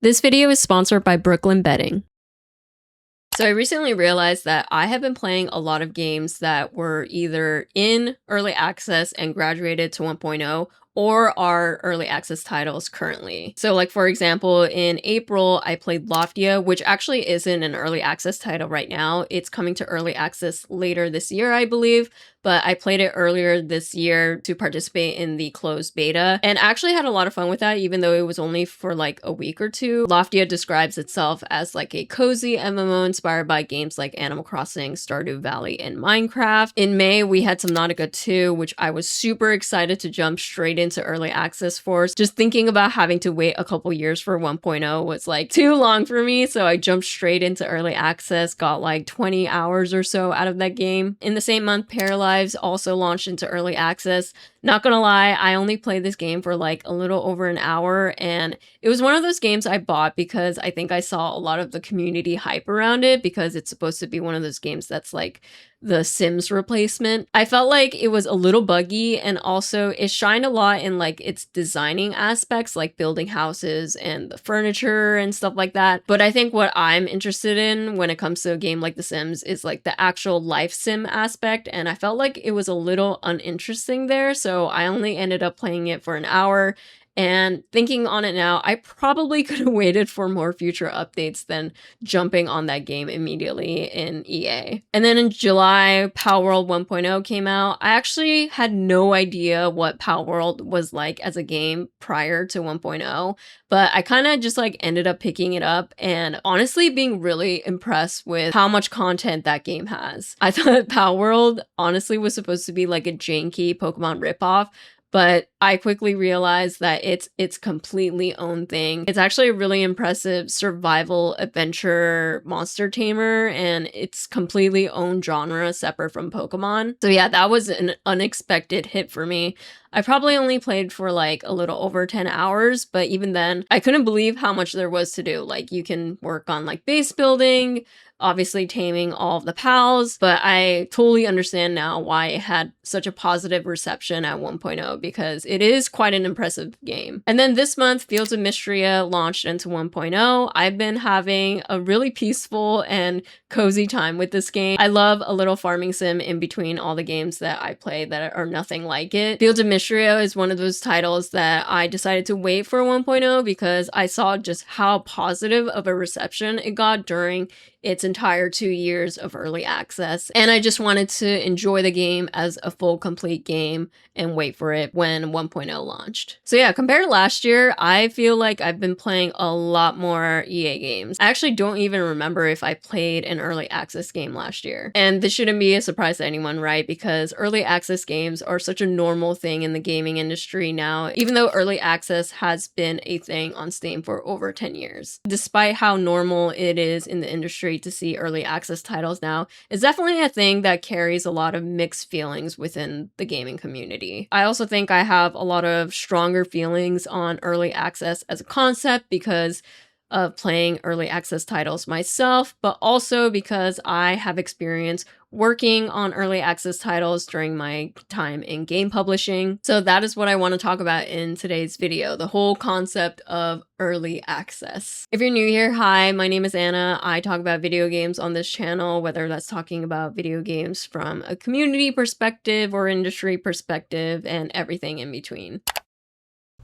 This video is sponsored by Brooklyn Bedding. So I recently realized that I have been playing a lot of games that were either in early access and graduated to 1.0 or are early access titles currently. So like for example, in April, I played Loftia, which actually isn't an early access title right now. It's coming to early access later this year, I believe. But I played it earlier this year to participate in the closed beta and actually had a lot of fun with that, even though it was only for like a week or two. Loftia describes itself as like a cozy MMO inspired by games like Animal Crossing, Stardew Valley, and Minecraft. In May, we had Subnautica 2, which I was super excited to jump straight into early access for. Just thinking about having to wait a couple years for 1.0 was like too long for me, so I jumped straight into early access, got like 20 hours or so out of that game. In the same month, Paralyzed also launched into early access. Not gonna lie, I only played this game for like a little over an hour, and it was one of those games I bought because I think I saw a lot of the community hype around it because it's supposed to be one of those games that's like the Sims replacement. I felt like it was a little buggy, and also it shined a lot in like its designing aspects, like building houses and the furniture and stuff like that. But I think what I'm interested in when it comes to a game like The Sims is like the actual life sim aspect, and I felt like it was a little uninteresting there, so I only ended up playing it for an hour. And thinking on it now, I probably could have waited for more future updates than jumping on that game immediately in EA. And then in July, Palworld 1.0 came out. I actually had no idea what Palworld was like as a game prior to 1.0, but I kind of just like ended up picking it up and honestly being really impressed with how much content that game has. I thought Palworld honestly was supposed to be like a janky Pokemon ripoff, but I quickly realized that it's completely own thing. It's actually a really impressive survival adventure monster tamer, and it's completely own genre separate from Pokemon. So yeah, that was an unexpected hit for me. I probably only played for like a little over 10 hours, but even then, I couldn't believe how much there was to do. Like you can work on like base building, obviously taming all of the pals, but I totally understand now why it had such a positive reception at 1.0 because it is quite an impressive game. And then this month, Fields of Mystria launched into 1.0. I've been having a really peaceful and cozy time with this game. I love a little farming sim in between all the games that I play that are nothing like it. Fields of Mystria is one of those titles that I decided to wait for 1.0 because I saw just how positive of a reception it got during its entire 2 years of early access, and I just wanted to enjoy the game as a full complete game and wait for it when 1.0 launched. So yeah, compared to last year, I feel like I've been playing a lot more EA games. I actually don't even remember if I played an early access game last year. And this shouldn't be a surprise to anyone, right? Because early access games are such a normal thing in the gaming industry now, even though early access has been a thing on Steam for over 10 years. Despite how normal it is in the industry to see early access titles now, it's definitely a thing that carries a lot of mixed feelings within the gaming community. I also think I have a lot of stronger feelings on early access as a concept because of playing early access titles myself, but also because I have experience working on early access titles during my time in game publishing. So that is what I want to talk about in today's video, the whole concept of early access. If you're new here, hi, my name is Anna. I talk about video games on this channel, whether that's talking about video games from a community perspective or industry perspective and everything in between.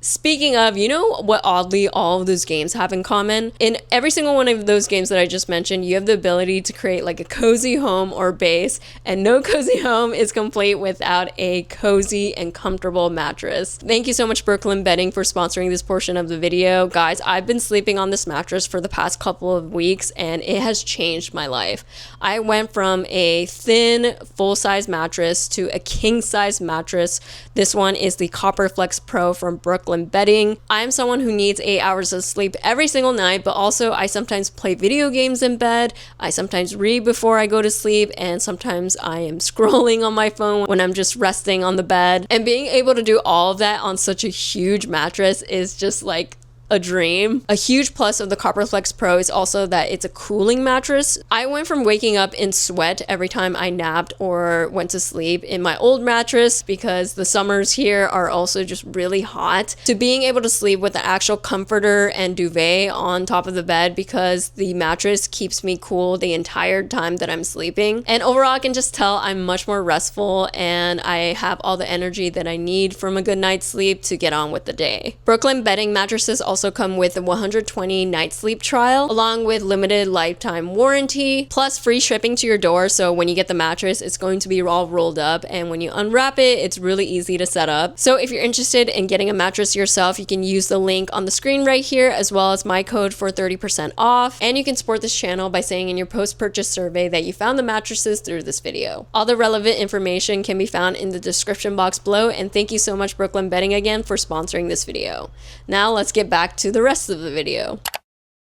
Speaking of, you know what oddly all of those games have in common? In every single one of those games that I just mentioned, you have the ability to create like a cozy home or base, and no cozy home is complete without a cozy and comfortable mattress. Thank you so much, Brooklyn Bedding, for sponsoring this portion of the video. Guys, I've been sleeping on this mattress for the past couple of weeks, and it has changed my life. I went from a thin, full-size mattress to a king-size mattress. This one is the Copperflex Pro from Brooklyn Bedding. I'm someone who needs 8 hours of sleep every single night, but also I sometimes play video games in bed. I sometimes read before I go to sleep, and sometimes I am scrolling on my phone when I'm just resting on the bed. And being able to do all of that on such a huge mattress is just like a dream. A huge plus of the Copperflex Pro is also that it's a cooling mattress. I went from waking up in sweat every time I napped or went to sleep in my old mattress, because the summers here are also just really hot, to being able to sleep with the actual comforter and duvet on top of the bed, because the mattress keeps me cool the entire time that I'm sleeping. And overall, I can just tell I'm much more restful and I have all the energy that I need from a good night's sleep to get on with the day. Brooklyn Bedding mattresses also come with a 120 night sleep trial, along with limited lifetime warranty, plus free shipping to your door. So when you get the mattress, it's going to be all rolled up, and when you unwrap it, it's really easy to set up. So if you're interested in getting a mattress yourself, you can use the link on the screen right here, as well as my code for 30% off. And you can support this channel by saying in your post-purchase survey that you found the mattresses through this video. All the relevant information can be found in the description box below, and thank you so much, Brooklyn Bedding, again for sponsoring this video. Now let's get back to the rest of the video.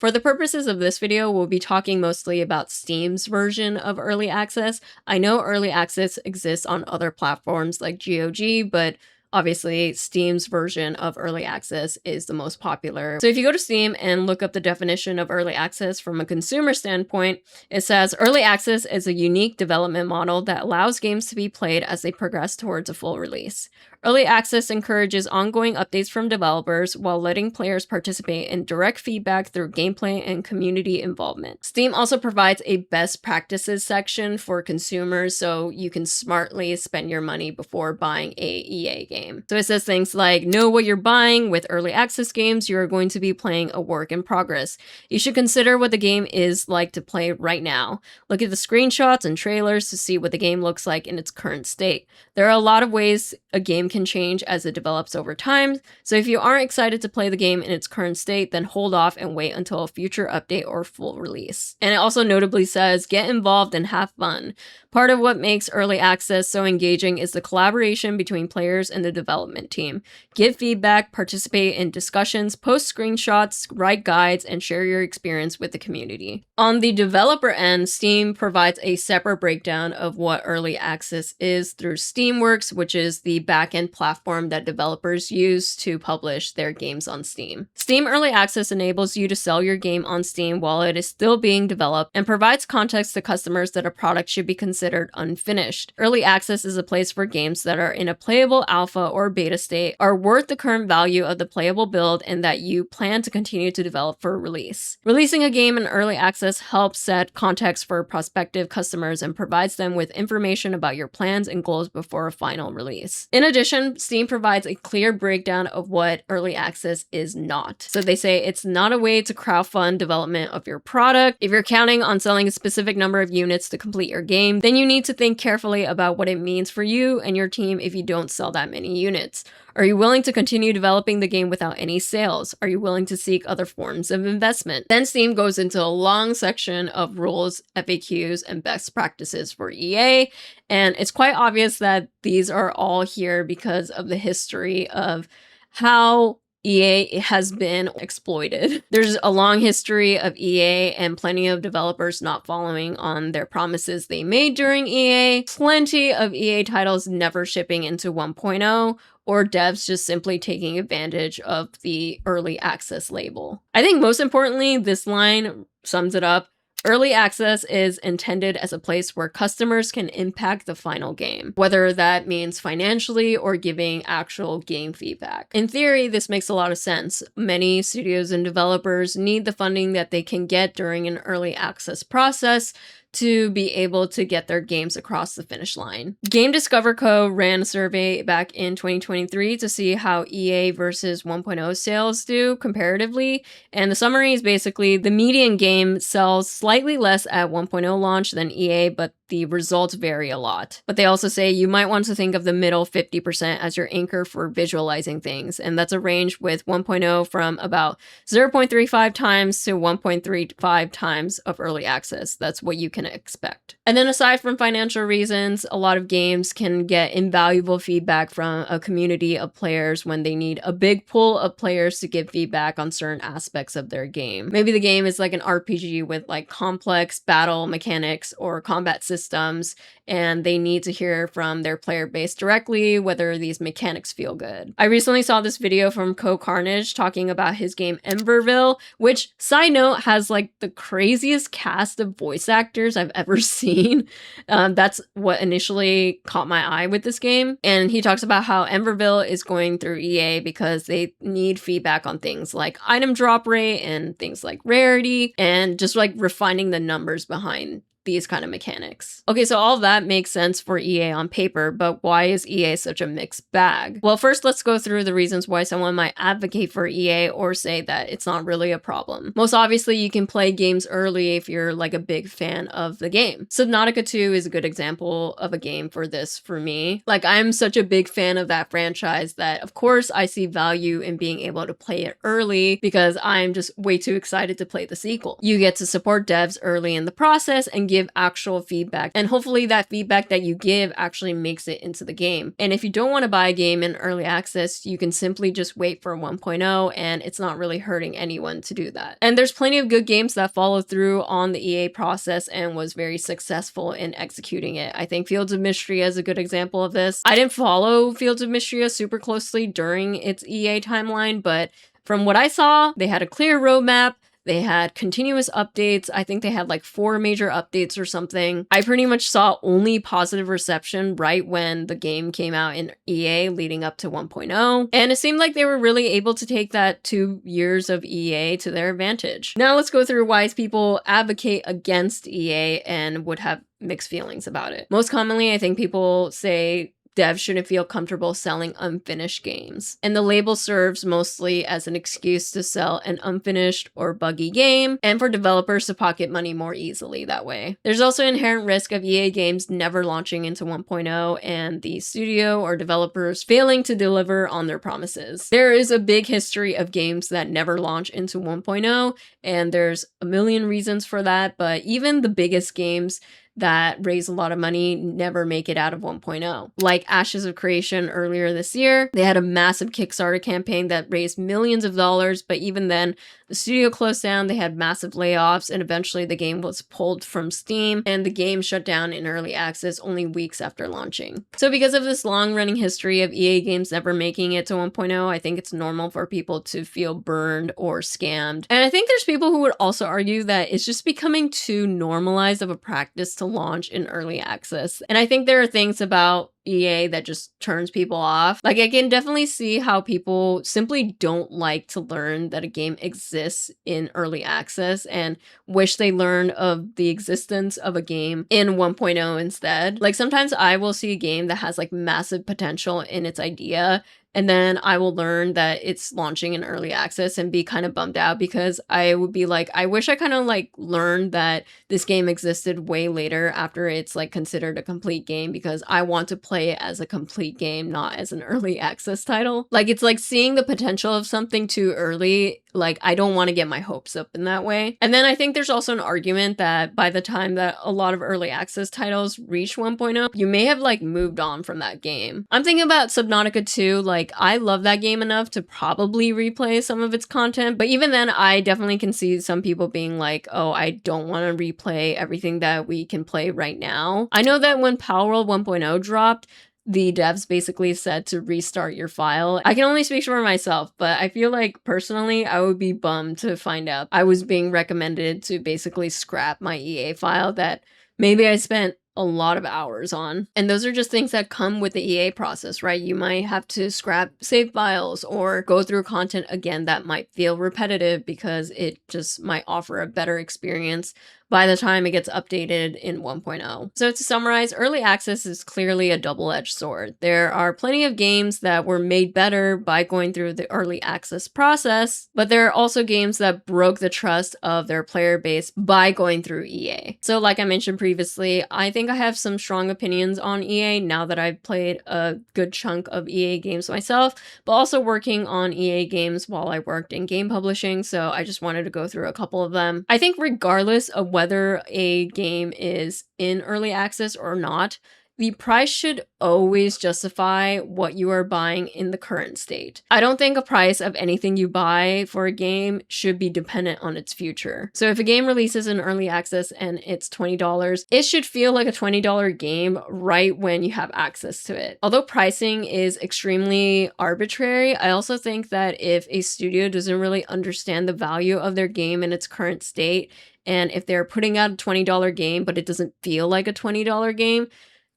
For the purposes of this video, we'll be talking mostly about Steam's version of early access. I know early access exists on other platforms like GOG, but obviously, Steam's version of early access is the most popular. So if you go to Steam and look up the definition of early access from a consumer standpoint, it says early access is a unique development model that allows games to be played as they progress towards a full release. Early access encourages ongoing updates from developers while letting players participate in direct feedback through gameplay and community involvement. Steam also provides a best practices section for consumers, so you can smartly spend your money before buying a EA game. So it says things like, know what you're buying. With early access games, you are going to be playing a work in progress. You should consider what the game is like to play right now. Look at the screenshots and trailers to see what the game looks like in its current state. There are a lot of ways a game can change as it develops over time, so if you aren't excited to play the game in its current state, then hold off and wait until a future update or full release. And it also notably says, get involved and have fun. Part of what makes early access so engaging is the collaboration between players and the development team. Give feedback, participate in discussions, post screenshots, write guides, and share your experience with the community. On the developer end, Steam provides a separate breakdown of what early access is through Steamworks, which is the backend platform that developers use to publish their games on Steam. Steam Early Access enables you to sell your game on Steam while it is still being developed, and provides context to customers that a product should be considered unfinished. Early access is a place where games that are in a playable alpha or beta state are worth the current value of the playable build and that you plan to continue to develop for release. Releasing a game in early access helps set context for prospective customers and provides them with information about your plans and goals before a final release. In addition, Steam provides a clear breakdown of what early access is not. So they say it's not a way to crowdfund development of your product. If you're counting on selling a specific number of units to complete your game, then you need to think carefully about what it means for you and your team if you don't sell that many units. Are you willing to continue developing the game without any sales? Are you willing to seek other forms of investment? Then Steam goes into a long section of rules, FAQs, and best practices for EA, and it's quite obvious that these are all here because of the history of how EA has been exploited. There's a long history of EA and plenty of developers not following on their promises they made during EA, plenty of EA titles never shipping into 1.0, or devs just simply taking advantage of the early access label. I think most importantly, this line sums it up. Early access is intended as a place where customers can impact the final game, whether that means financially or giving actual game feedback. In theory, this makes a lot of sense. Many studios and developers need the funding that they can get during an early access process to be able to get their games across the finish line. Game Discover Co. ran a survey back in 2023 to see how EA versus 1.0 sales do comparatively, and the summary is basically the median game sells slightly less at 1.0 launch than EA, but the results vary a lot. But they also say you might want to think of the middle 50% as your anchor for visualizing things, and that's a range with 1.0 from about 0.35 times to 1.35 times of early access. That's what you can expect. And then aside from financial reasons, a lot of games can get invaluable feedback from a community of players when they need a big pool of players to give feedback on certain aspects of their game. Maybe the game is like an RPG with like complex battle mechanics or combat systems systems, and they need to hear from their player base directly whether these mechanics feel good. I recently saw this video from CohhCarnage talking about his game Emberville, which, side note, has like the craziest cast of voice actors I've ever seen. That's what initially caught my eye with this game. And he talks about how Emberville is going through EA because they need feedback on things like item drop rate and things like rarity, and just like refining the numbers behind these kind of mechanics. Okay, so all of that makes sense for EA on paper, but why is EA such a mixed bag? Well, first let's go through the reasons why someone might advocate for EA or say that it's not really a problem. Most obviously, you can play games early if you're like a big fan of the game. Subnautica 2 is a good example of a game for this for me. Like, I'm such a big fan of that franchise that of course I see value in being able to play it early because I'm just way too excited to play the sequel. You get to support devs early in the process and give actual feedback, and hopefully that feedback that you give actually makes it into the game. And if you don't want to buy a game in early access, you can simply just wait for 1.0, and it's not really hurting anyone to do that. And there's plenty of good games that follow through on the EA process and was very successful in executing it. I think Fields of Mystria is a good example of this. I didn't follow Fields of Mystria super closely during its EA timeline, but from what I saw, they had a clear roadmap. They had continuous updates. I think they had like 4 major updates or something. I pretty much saw only positive reception right when the game came out in EA leading up to 1.0. And it seemed like they were really able to take that 2 years of EA to their advantage. Now let's go through why people advocate against EA and would have mixed feelings about it. Most commonly, I think people say devs shouldn't feel comfortable selling unfinished games. And the label serves mostly as an excuse to sell an unfinished or buggy game, and for developers to pocket money more easily that way. There's also inherent risk of EA games never launching into 1.0 and the studio or developers failing to deliver on their promises. There is a big history of games that never launch into 1.0, and there's a million reasons for that, but even the biggest games that raise a lot of money never make it out of 1.0. Like Ashes of Creation earlier this year, they had a massive Kickstarter campaign that raised millions of dollars, but even then, the studio closed down, they had massive layoffs, and eventually the game was pulled from Steam, and the game shut down in early access only weeks after launching. So because of this long-running history of EA games never making it to 1.0, I think it's normal for people to feel burned or scammed. And I think there's people who would also argue that it's just becoming too normalized of a practice to launch in early access. And I think there are things about EA that just turns people off. Like, I can definitely see how people simply don't like to learn that a game exists in early access and wish they learned of the existence of a game in 1.0 instead. Like, sometimes I will see a game that has like massive potential in its idea, and then I will learn that it's launching in early access and be kind of bummed out because I would be like, I wish I kind of like learned that this game existed way later after it's like considered a complete game, because I want to play it as a complete game, not as an early access title. Like, it's like seeing the potential of something too early. Like, I don't want to get my hopes up in that way. And then I think there's also an argument that by the time that a lot of early access titles reach 1.0, you may have like moved on from that game. I'm thinking about Subnautica 2. Like, I love that game enough to probably replay some of its content, but even then I definitely can see some people being like, oh, I don't want to replay everything that we can play right now. I know that when Palworld 1.0 dropped, the devs basically said to restart your file. I can only speak for myself, but I feel like personally I would be bummed to find out I was being recommended to basically scrap my EA file that maybe I spent a lot of hours on. And those are just things that come with the EA process, right? You might have to scrap save files or go through content again that might feel repetitive because it just might offer a better experience by the time it gets updated in 1.0. So to summarize, early access is clearly a double-edged sword. There are plenty of games that were made better by going through the early access process, but there are also games that broke the trust of their player base by going through EA. So like I mentioned previously, I think I have some strong opinions on EA now that I've played a good chunk of EA games myself, but also working on EA games while I worked in game publishing, so I just wanted to go through a couple of them. I think regardless of whether a game is in early access or not, the price should always justify what you are buying in the current state. I don't think a price of anything you buy for a game should be dependent on its future. So if a game releases in early access and it's $20, it should feel like a $20 game right when you have access to it. Although pricing is extremely arbitrary, I also think that if a studio doesn't really understand the value of their game in its current state, and if they're putting out a $20 game but it doesn't feel like a $20 game,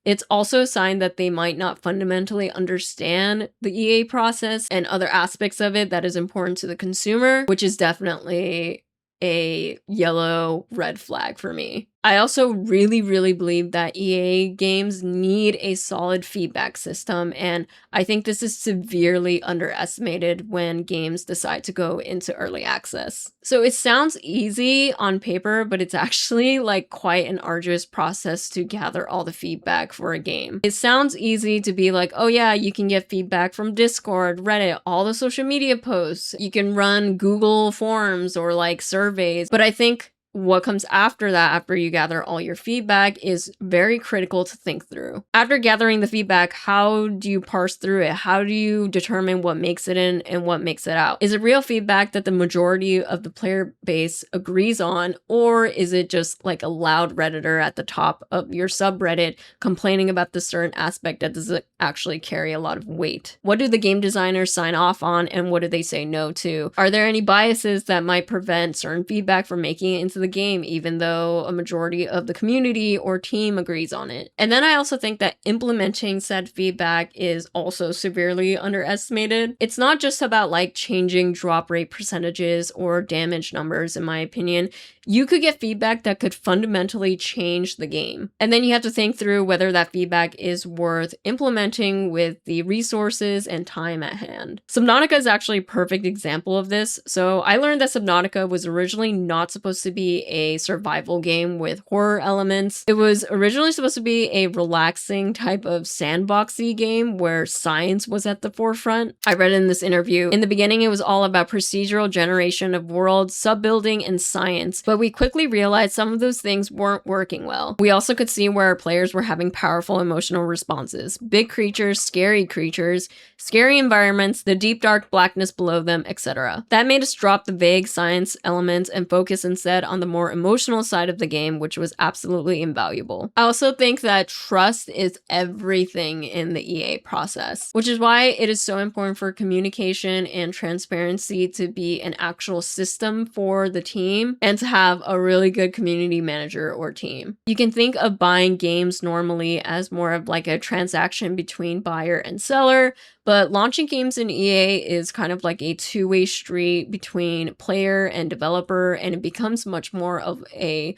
it's also a sign that they might not fundamentally understand the EA process and other aspects of it that is important to the consumer, which is definitely a yellow red flag for me. I also really believe that EA games need a solid feedback system, and I think this is severely underestimated when games decide to go into early access. So it sounds easy on paper, but it's actually like quite an arduous process to gather all the feedback for a game. It sounds easy to be like, oh yeah, you can get feedback from Discord, Reddit, all the social media posts. You can run Google Forms or like surveys, but I think what comes after that, after you gather all your feedback, is very critical to think through. After gathering the feedback, how do you parse through it? How do you determine what makes it in and what makes it out? Is it real feedback that the majority of the player base agrees on, or is it just like a loud Redditor at the top of your subreddit complaining about this certain aspect that doesn't actually carry a lot of weight? What do the game designers sign off on, and what do they say no to? Are there any biases that might prevent certain feedback from making it into the game, even though a majority of the community or team agrees on it? And then I also think that implementing said feedback is also severely underestimated. It's not just about like changing drop rate percentages or damage numbers, in my opinion. You could get feedback that could fundamentally change the game. And then you have to think through whether that feedback is worth implementing with the resources and time at hand. Subnautica is actually a perfect example of this. So I learned that Subnautica was originally not supposed to be a survival game with horror elements. It was originally supposed to be a relaxing type of sandboxy game where science was at the forefront. I read in this interview, in the beginning it was all about procedural generation of worlds, sub-building, and science, but we quickly realized some of those things weren't working well. We also could see where our players were having powerful emotional responses. Big creatures, scary environments, the deep dark blackness below them, etc. That made us drop the vague science elements and focus instead on the more emotional side of the game, which was absolutely invaluable. I also think that trust is everything in the EA process, which is why it is so important for communication and transparency to be an actual system for the team and to have a really good community manager or team. You can think of buying games normally as more of like a transaction between buyer and seller, but launching games in EA is kind of like a two-way street between player and developer, and it becomes much more of a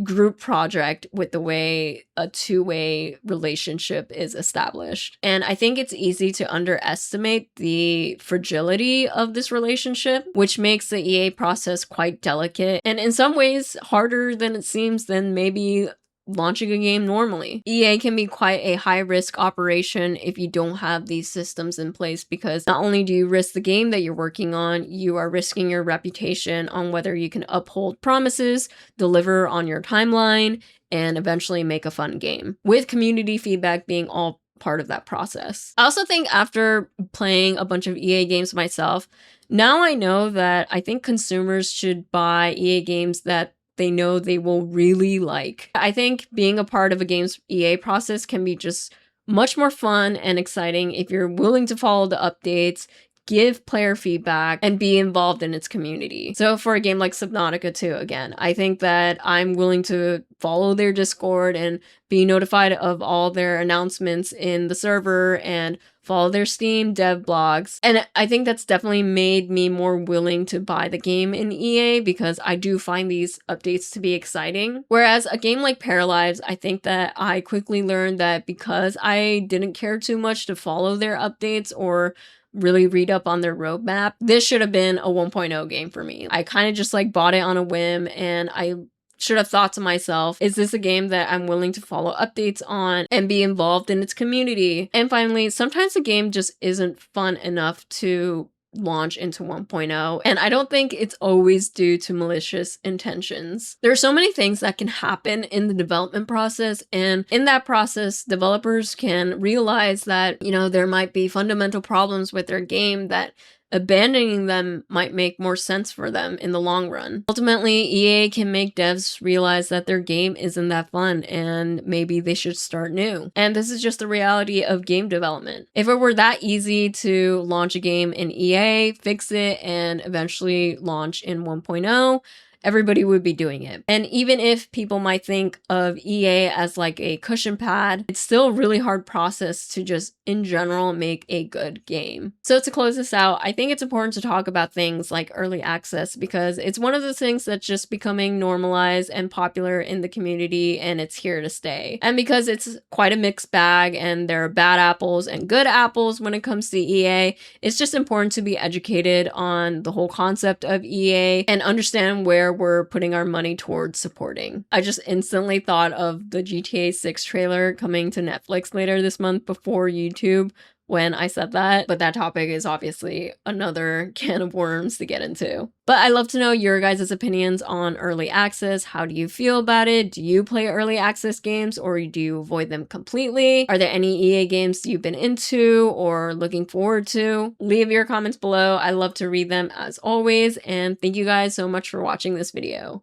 group project with the way a two-way relationship is established. And I think it's easy to underestimate the fragility of this relationship, which makes the EA process quite delicate and in some ways harder than it seems than maybe launching a game normally. EA can be quite a high-risk operation if you don't have these systems in place, because not only do you risk the game that you're working on, you are risking your reputation on whether you can uphold promises, deliver on your timeline, and eventually make a fun game, with community feedback being all part of that process. I also think after playing a bunch of EA games myself, now I know that I think consumers should buy EA games that they know they will really like. I think being a part of a game's EA process can be just much more fun and exciting if you're willing to follow the updates, give player feedback, and be involved in its community. So for a game like Subnautica 2, again, I think that I'm willing to follow their Discord and be notified of all their announcements in the server and follow their Steam dev blogs. And I think that's definitely made me more willing to buy the game in EA, because I do find these updates to be exciting. Whereas a game like Paralives, I think that I quickly learned that because I didn't care too much to follow their updates or really read up on their roadmap, this should have been a 1.0 game for me. I kind of just like bought it on a whim, and I should have thought to myself, is this a game that I'm willing to follow updates on and be involved in its community? And finally, sometimes a game just isn't fun enough to launch into 1.0, and I don't think it's always due to malicious intentions. There are so many things that can happen in the development process, and in that process, developers can realize that, there might be fundamental problems with their game that abandoning them might make more sense for them in the long run. Ultimately, EA can make devs realize that their game isn't that fun and maybe they should start new. And this is just the reality of game development. If it were that easy to launch a game in EA, fix it, and eventually launch in 1.0, everybody would be doing it. And even if people might think of EA as like a cushion pad, it's still a really hard process to just in general make a good game. So to close this out, I think it's important to talk about things like early access because it's one of those things that's just becoming normalized and popular in the community, and it's here to stay. And because it's quite a mixed bag and there are bad apples and good apples when it comes to EA, it's just important to be educated on the whole concept of EA and understand where we're putting our money towards supporting. I just instantly thought of the GTA 6 trailer coming to Netflix later this month before YouTube when I said that, but that topic is obviously another can of worms to get into. But I'd love to know your guys' opinions on early access. How do you feel about it? Do you play early access games or do you avoid them completely? Are there any EA games you've been into or looking forward to? Leave your comments below. I love to read them as always, and thank you guys so much for watching this video.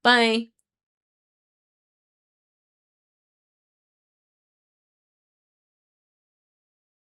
Bye!